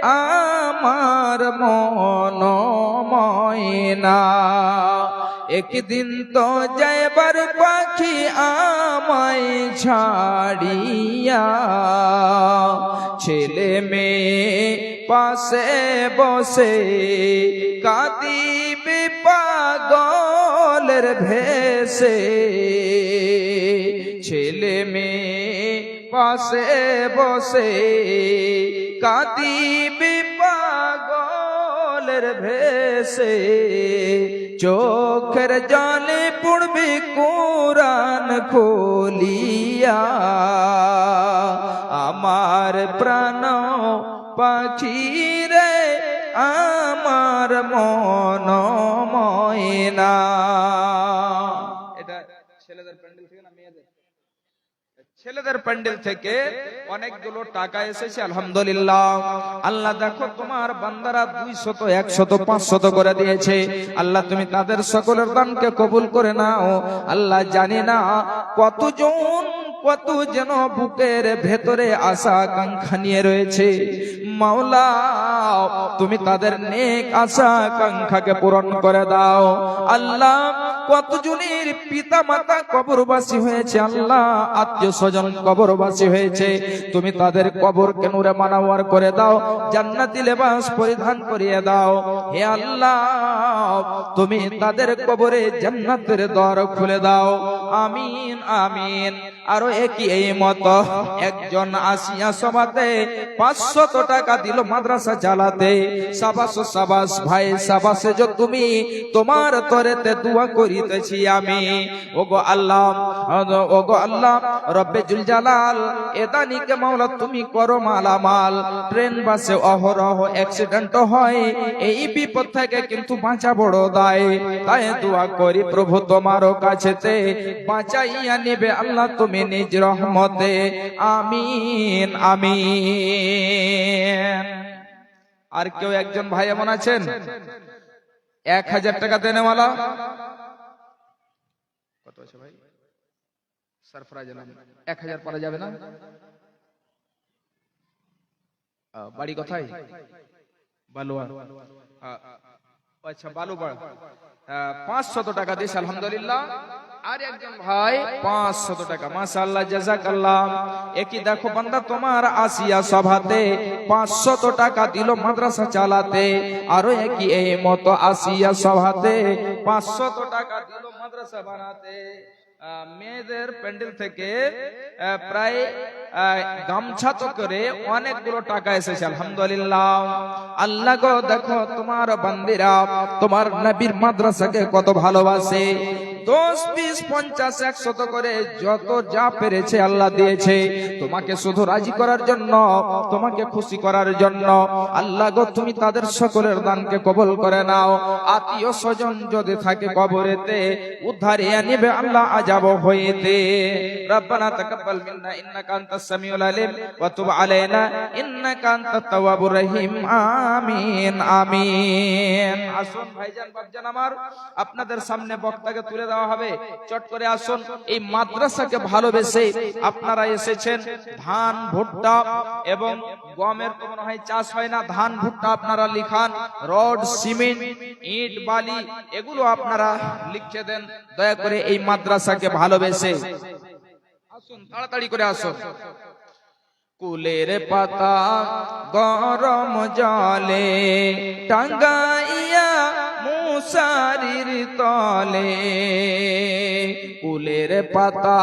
আমার মন ময়না। একদিন তো যাইবার পাখি আমায় ছাড়িয়া, ছেলে মেয়ে পাশে বসে কাঁদিবে পাগলের ভেসে। ছেলে মেয়ে পাশে বসে কাঁদিবে পাগলের ভেসে। চোখের জলে পড়বে কোরআন খুলিয়া, আমার প্রাণ পাখি রে আমার মন ময়না। এটা ছেলেদের প্যান্ডেল থেকে না মেয়েদের? ছেলেদের প্যান্ডেল থেকে অনেকগুলো টাকা এসেছে, আলহামদুলিল্লাহ। আল্লাহ দেখো তোমার বান্দারা 200, 100, 500 করে দিয়েছে। আল্লাহ তুমি তাদের সকলের দানকে কবুল করে নাও। আল্লাহ জানি না কতজন কত যেন বুকের ভেতরে আশা আকাঙ্ক্ষা নিয়ে রয়েছে। মাওলা তুমি তাদের নেক আশা আকাঙ্ক্ষাকে পূরণ করে দাও। আল্লাহ কতজনের পিতা মাতা কবরবাসী হয়েছে, আল্লাহ আত্মীয় স্বজন কবরবাসী হয়েছে, তুমি তাদের কবরকে নূরে মানাওয়ার করে দাও, জান্নাতি লেবাস পরিধান করিয়ে দাও। হে আল্লাহ তুমি তাদের কবরে জান্নাতের দ্বার খুলে দাও। আমিন আমিন। আরো একই এই মত একজন আসিয়া সভাতে 500 টাকা দিল মাদ্রাসা চালাতে। সাবাস সাবাস ভাই সাবাস, যে তুমি তোমার তরেতে দোয়া করিতেছি আমি। ওগো আল্লাহ, ওগো আল্লাহ রব্বে জুল জালাল, এদানিকে মাওলা তুমি করো মালামাল। ট্রেন বাসে অহরহ অ্যাক্সিডেন্ট হয়, এই বিপদ থেকে কিন্তু বাঁচা বড় দায়। তাই দোয়া করি প্রভু তোমার কাছেতে বাঁচাইয়া নেবে আল্লাহ তুমি নিজ রহমতে। আমিন আমিন। আর কেউ একজন ভাই এমন আছেন 1000 টাকা দেনেওয়ালা? কত আছে ভাই? সরফরাজ আলম 1000 পারা যাবে না? বাড়ি কোথায়? বালুয়া। আচ্ছা বালুবাড়। 500 টাকা দিস, আলহামদুলিল্লাহ। আর একজন ভাই 500 টাকা, মাশাআল্লাহ জাযাকাল্লাহ। একই দেখো বান্দা তোমার আসিয়া সভাতে 500 টাকা দিল মাদ্রাসা চালাতে। আরো একই এই মতো আসিয়া সভাতে 500 টাকা দিল মাদ্রাসা বানাতে। মেয়েদের প্যান্ডেল থেকে প্রায় গামছা তো করে অনেকগুলো টাকা এসেছে, আলহামদুলিল্লাহ। আল্লাহ গো দেখো তোমার বান্দিরা তোমার নবীর মাদ্রাসাকে কত ভালোবাসে। 10, 20, 50, 100 করে যত যা পেরেছে আল্লাহ দিয়েছে তোমাকে শুধু রাজি করার জন্য, তোমাকে খুশি করার জন্য। আল্লাহ গো তুমি তাদের সকলের দানকে কবুল করে নাও। আত্মীয় স্বজন যদি থাকে কবরেতে উদ্ধারিয়া নিবে আল্লাহ আজাব হইতে। রব্বানা তাকাব্বাল মিন্না ইন্নাকা আনতাস সামিউল আলিম ওয়া তুব আলাইনা ইন্নাকা আনতাত তাওয়াবুর রহিম। আমিন আমিন। আসুন ভাইজান বাপজান আমার, আপনাদের সামনে বক্তাকে তুলে দেওয়া হবে। চট করে আসুন। এই মাদ্রাসাকে ভালোবেসে আপনারা এসেছেন। ধান ভুট্টা এবং গমের তো মনে হয় চাষ হয় না, ধান ভুট্টা আপনারা লিখান, রড সিমেন্ট ইট বালি এগুলো আপনারা লিখে দেন দয়া করে এই মাদ্রাসাকে ভালোবেসে। আসুন তাড়াতাড়ি করে আসুন। কুলের পাতা গরম জলে টাঙ্গাইয়া মুসারির তলে, কুলের পাতা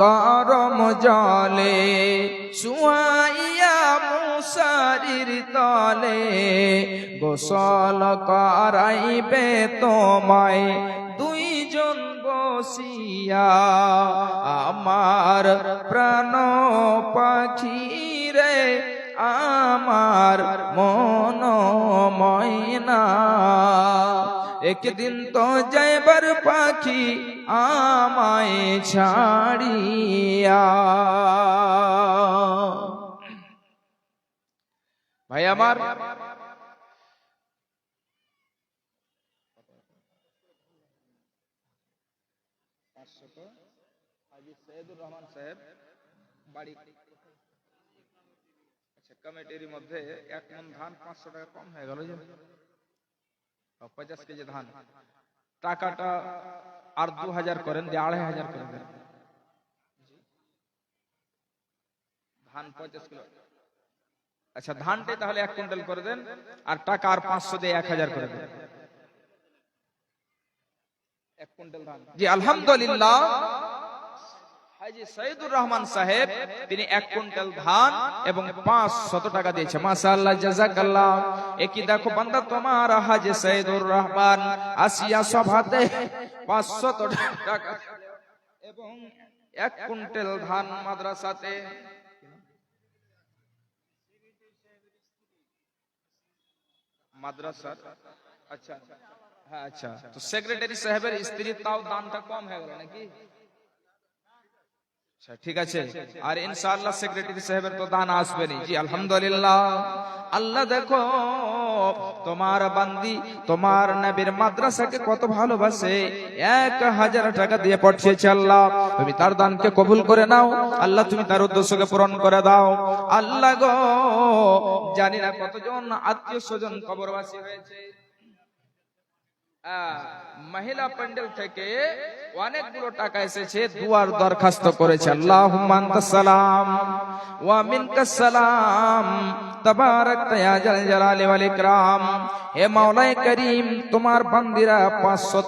গরম জলে শুয়াইয়া মুসারির তলে, গোসল করাইবে তোমায় দুইজন বসিয়া, আমার প্রাণ পাখি রে আমার মন ময়না। একদিন তো যাইবার পাখি আমায় ছাড়িয়া। ভাই আমার হাজী সৈয়দুর রহমান সাহেব বাড়ি, আচ্ছা কমিটির মধ্যে 1 মণ ধান 500 টাকা কম হয়ে গেল যে 50 কেজি ধান টাকাটা আর 2000 করেন দিয়ে 2500 করে দেন ধান 50 কিলো আচ্ছা ধানটাই তাহলে 1 কুইন্টাল করে দেন আর টাকা আর 500 দিয়ে 1000 করে দেন 1 কুইন্টাল ধান জি আলহামদুলিল্লাহ হাজী সৈয়দুর রহমান সাহেব তিনি 1 কুইন্টাল ধান এবং 500 টাকা দিয়েছে মাশাআল্লাহ জাযাকাল্লাহ একই দেখো বান্দা তোমার হাজী সৈয়দুর রহমান আসিয়া সভাতে 500 টাকা এবং 1 কুইন্টাল ধান মাদ্রাসাতে মাদ্রাসা আচ্ছা হ্যাঁ আচ্ছা তো সেক্রেটারি সাহেবের স্ত্রী তাও দানটা কম হয়ে গেল নাকি আচ্ছা ঠিক আছে আর ইনশাআল্লাহ সেক্রেটারি সাহেবের তো দান আসবে না জি আলহামদুলিল্লাহ আল্লাহ দেখো তোমার বান্দি তোমার নবীর মাদ্রাসাকে কত ভালোবাসে 1000 টাকা দিয়ে পাঠিয়েছে আল্লাহ তুমি তার দানকে কবুল করে নাও আল্লাহ তুমি তার উদ্দেশ্যকে পূরণ করে দাও আল্লাহ গো জানি না কতজন আত্মীয় স্বজন কবরবাসী হয়েছে মহিলা প্যান্ডেল থেকে অনেকগুলো টাকা এসেছে দুয়ার দরখাস্ত করেছে আল্লাহুম্মা আনতাস সালাম ওয়া মিনকাস সালাম তাবারাকতা ইয়া জাল জালালি ওয়াল ইকরাম হে মাওলাই করিম তোমার বান্দিরা 500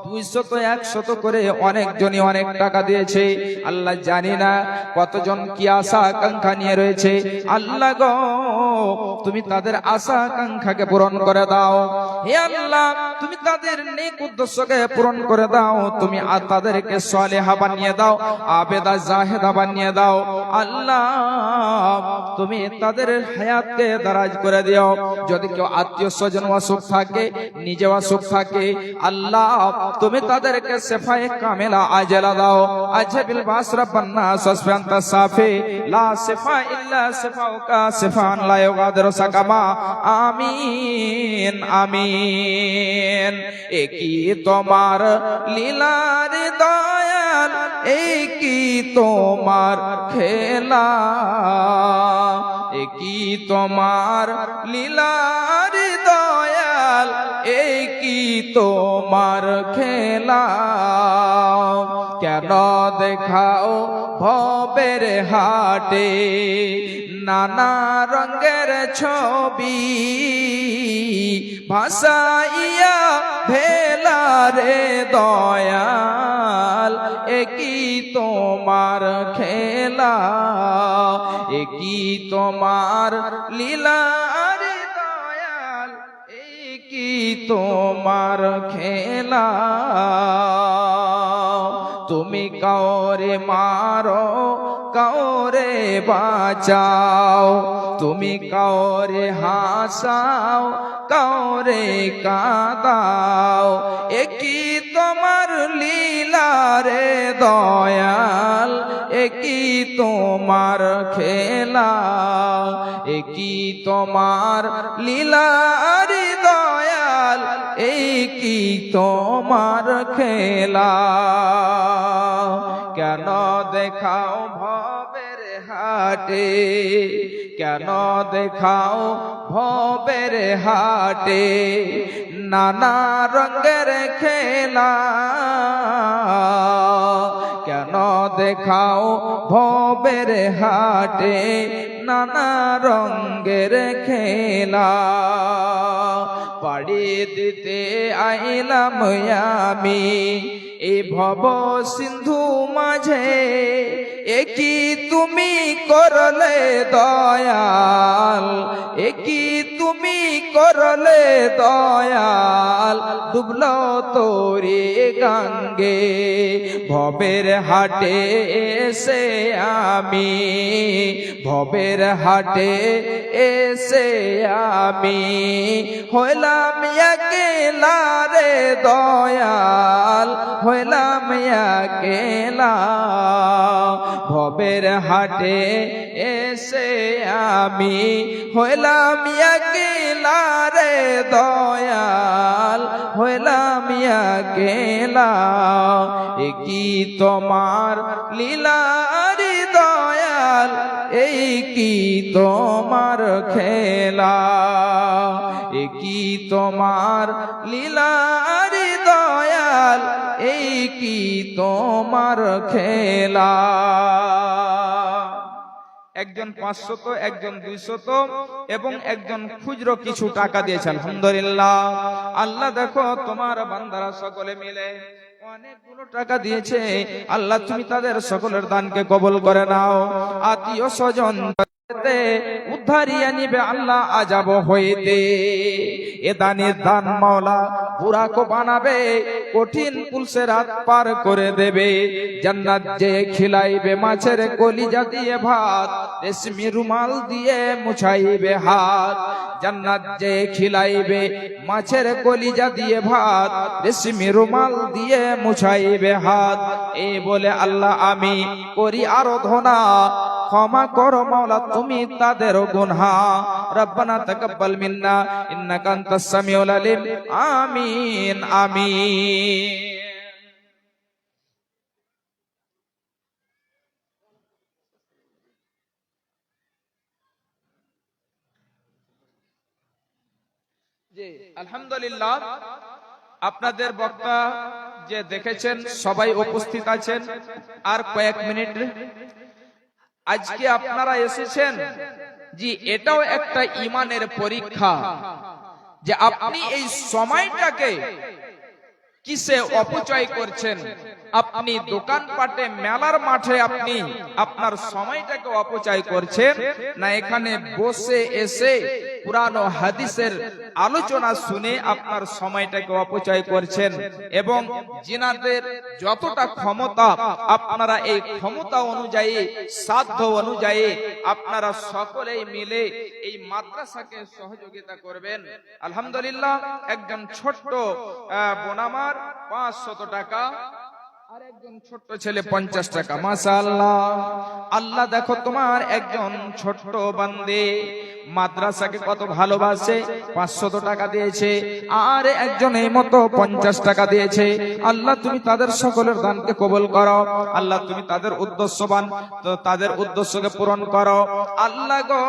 200 100 করে অনেকজনই অনেক টাকা দিয়েছে আল্লাহ জানি না কতজন কি আশা আকাঙ্ক্ষা নিয়ে রয়েছে আল্লাহ গো তুমি তাদের আশা আকাঙ্ক্ষাকে পূরণ করে দাও হে আল্লাহ তুমি তাদের নেক উদ্দেশ্যকে পূরণ করে দাও তুমি তাদেরকে সালেহা বানিয়ে দাও আবেদা জাহেদা বানিয়ে দাও আল্লাহ তুমি তাদের হায়াতকে দারাজ করে দিও যদি কেউ আত্মীয় স্বজন অসুখ থাকে নিজে অসুখ থাকে আল্লাহ তুমি তাদেরকে শিফায়ে কামিলা আজলা দাও আজবিল বাসরাবান নাস আসফান্তা সাফি লা শিফা ইল্লা শিফাউকা শিফান লা ইউগাদিরু সাকামা আমিন আমিন একই তোমার লীলার দয়াল একই তোমার খেলা একই তোমার লীলার দয়াল একই তোমার খেলা কেন দেখাও ভবের হাটে নানা রঙের ছবি ভাসাইয়া ভেলারে দয়াল একই তোমার খেলা একই তোমার লীলার দয়াল একই তোমার খেলা তুমি কাউরে মারো কাউরে বাঁচাও তুমি কাউরে হাসাও কাউরে কাঁদাও একই তোমার লীলা রে দয়াল একই তোমার খেলা একই তোমার লীলা রে দয়াল একই তোমার খেলা কেন দেখাও ভবের হাটে কেন দেখাও ভবের হাটে নানা রঙের খেলা কেন দেখাও ভবের হাটে নানা রঙের খেলা পাড়ি দিতে আইলাম আমি এই ভব সিন্ধু মাঝে একই তুমি করলে দয়াল একই তুমি করলে দয়াল ডুবলো তোরে গঙ্গে ভবের হাটে এসে আমি ভবের হাটে এসে আমি হইলাম একলা রে দয়াল হইলাম একলা ভবের হাটে এসে আমি হইলাম একলা রে দয়াল হইলাম একলা একই তোমার লীলা রে দয়াল এই কি তোমার খেলা, এ কি তোমার লীলার দয়াল, এই কি তোমার খেলা। একজন 500, একজন 200 এবং একজন খুচরো কিছু টাকা দিয়েছে। আলহামদুলিল্লাহ। আল্লাহ দেখো তোমার বান্দারা সকলে মিলে অনেকগুলো টাকা দিয়েছে। আল্লাহ তুমি তাদের সকলের দানকে কবুল করে নাও। আত্মীয় স্বজন উদ্ধারিয়া নিবে আল্লাহ আজাব হইতে। এ দানের দান মাওলা বুড়াকো বানাবে, কঠিন পুলসে রাত পার করে দেবে। জান্নাত যে খিলাইবে মাছের কলিজা দিয়ে ভাত, রেশমি রুমাল দিয়ে মুছাইবে হাত। জান্নাত যে খিলাইবে মাছের কলিজা দিয়ে ভাত, রেশমি রুমাল দিয়ে মুছাইবে হাত। এই বলে আল্লাহ আমি করি আরাধনা, ক্ষমা করো মাওলা তুমি তাদের গুনাহ। রব্বানা তাকাব্বাল মিন্না ইন্নাকা আনতাস সামিউল আলিম। আমিন আমিন। জি আলহামদুলিল্লাহ, আপনাদের বক্তা যে দেখেছেন সবাই উপস্থিত আছেন। আর কয়েক মিনিট আজকে আপনারা এসেছেন, জি এটাও একটা ঈমানের পরীক্ষা যে আপনি এই সময়টাকে কিসে অপচয় করছেন। আপনি দোকানপাটে মেলার মাঠে আপনি আপনার সময়টাকে অপচয় করছেন, না এখানে বসে এসে পুরানো হাদিসের আলোচনা শুনে আপনার সময়টাকে অপচয় করছেন। এবং জিনাদের যতটা ক্ষমতা, আপনারা এই ক্ষমতা অনুযায়ী সাধ্য অনুযায়ী আপনারা সকলেই মিলে এই মাদ্রাসাকে সহযোগিতা করবেন। আলহামদুলিল্লাহ, একজন ছোট্ট বোনামার 500 টাকা, আর একজন ছোট্ট ছেলে 50 টাকা। মাশাআল্লাহ। আল্লাহ দেখো তোমার একজন ছোট্ট বান্দে মাদ্রাসাকে কত ভালোবাসে, 500 টাকা দিয়েছে, আর একজন এই মতো 50 টাকা দিয়েছে। আল্লাহ তুমি তাদের সকলের দানকে কবুল করো। আল্লাহ তুমি তাদের উদ্দেশ্যবান, তো তাদের উদ্দেশ্যকে পূরণ করো। আল্লাহ গো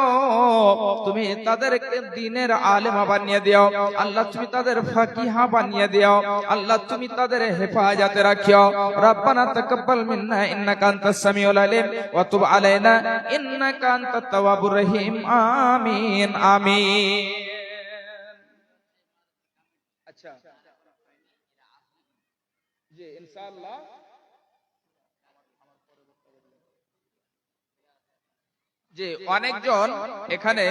তুমি তাদেরকে দ্বীনের আলেমা বানিয়ে দিও। আল্লাহ তুমি তাদের ফাকিহা বানিয়ে দিও। আল্লাহ তুমি তাদের হেফাজতে রাখিও। রব্বানা তাকাব্বাল মিন্না ইন্নাকা আনতাস সামিউল আলিম ওয়া তুব আলাইনা ইন্নাকা আনতাত তাওয়াবুর রহিম। আমিন আমিন। আচ্ছা জি ইনশাআল্লাহ জি অনেকজন এখানে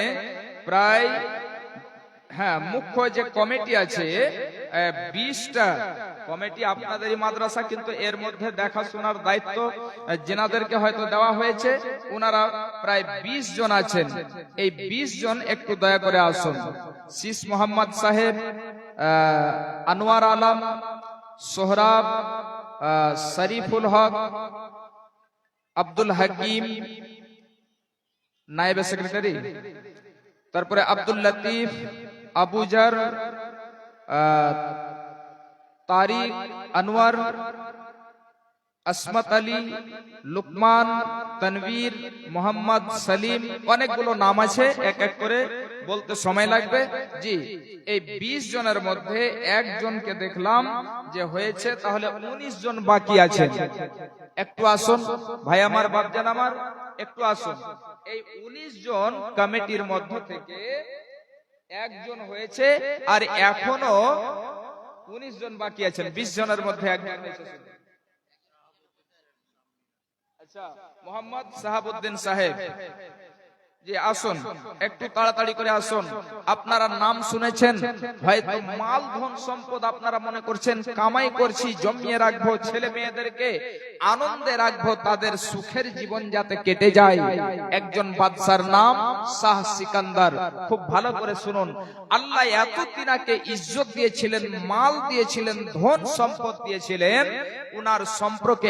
প্রায়, হ্যাঁ মুখ্য যে কমিটি আছে 20টা কমিটি আপনাদের মাদ্রাসা, কিন্তু এর মধ্যে দেখাশোনার দায়িত্ব যেনাদেরকে হয়তো দেওয়া হয়েছে, ওনারা প্রায় 20 জন আছেন। এই 20 জন একটু দয়া করে আসুন। শীষ মোহাম্মদ সাহেব, আনোয়ার আলম, সোহরাব, শরীফুল হক, আব্দুল হাকিম নায়েব সেক্রেটারি, তারপরে আব্দুল লতিফ, আবুজার, তারিক, আনোয়ার, আসমত আলী, লুকমান, তানভীর, মোহাম্মদ সালিম, অনেকগুলো নাম আছে, এক এক করে বলতে সময় লাগবে। জি এই 20 জনের মধ্যে একজনকে দেখলাম যে হয়েছে, তাহলে 19 জন বাকি আছে। একটু আসুন ভাই আমার, বাপজান আমার, একটু আসুন। এই 19 জন কমিটির মধ্য থেকে একজন হয়েছে, আর এখনো 19 জন বাকি আছেন। 20 জনের মধ্যে একজন হয়েছে। আচ্ছা, মোহাম্মদ সাহাবউদ্দিন সাহেব, জি আসুন, একটু তাড়াতাড়ি করে আসুন। আপনারা নাম শুনেছেন, হয়তো মাল ধন সম্পদ আপনারা মনে করছেন কামাই করছি, জমিয়ে রাখবো, ছেলে মেয়েদেরকে আনন্দে রাখবো, তাদের সুখের জীবন যাতে কেটে যায়। একজন বাদশার নাম শাহ সিকান্দার। খুব ভালো করে শুনুন, আল্লাহ এত তিনাকে ইজ্জত দিয়েছিলেন, মাল দিয়েছিলেন, ধন সম্পদ দিয়েছিলেন, উনার সম্পর্কে